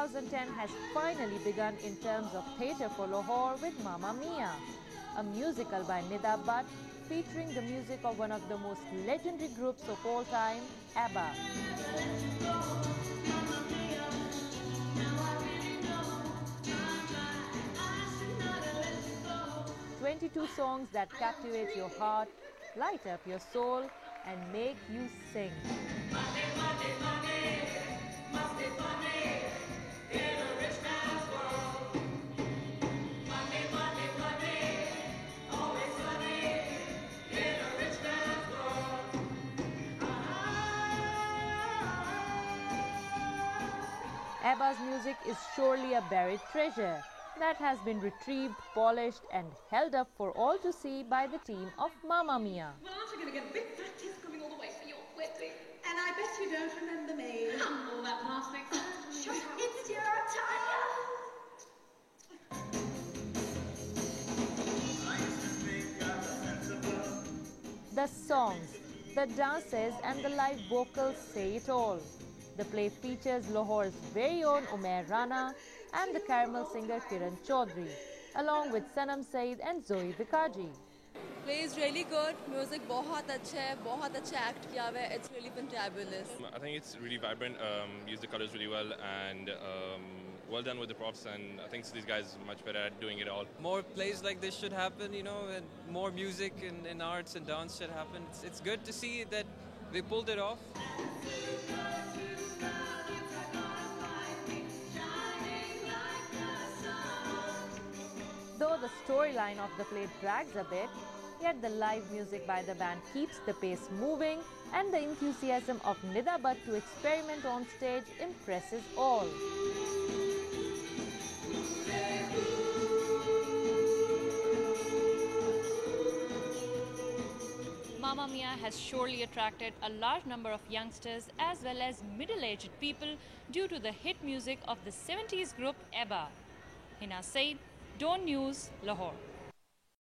2010 has finally begun in terms of theatre for Lahore with Mamma Mia, a musical by Nida Butt featuring the music of one of the most legendary groups of all time, ABBA. 22 songs that captivate your heart, light up your soul, and make you sing. ABBA's music is surely a buried treasure that has been retrieved, polished and held up for all to see by the team of Mamma Mia. Well, aren't you going to get a big fat teeth coming all the way for your wedding? And I bet you don't remember me. All that plastic. Shut up. It's your attire. The songs, the dances and the live vocals say it all. The play features Lahore's very own Umair Rana and the Caramel singer Kiran Chaudhary, along with Henna Saeed and Zoe Vikaji. Play is really good. Music बहुत अच्छा है, बहुत अच्छा act किया हुआ है. It's really fantabulous. I think it's really vibrant. Use the colors really well and well done with the props. And I think these guys are much better at doing it all. More plays like this should happen, you know, and more music and arts and dance should happen. It's good to see that they pulled it off. Though the storyline of the play drags a bit, yet the live music by the band keeps the pace moving and the enthusiasm of Nida Butt to experiment on stage impresses all. Mamma Mia has surely attracted a large number of youngsters as well as middle-aged people due to the hit music of the 70s group ABBA. Henna Saeed, DawnNews, Lahore.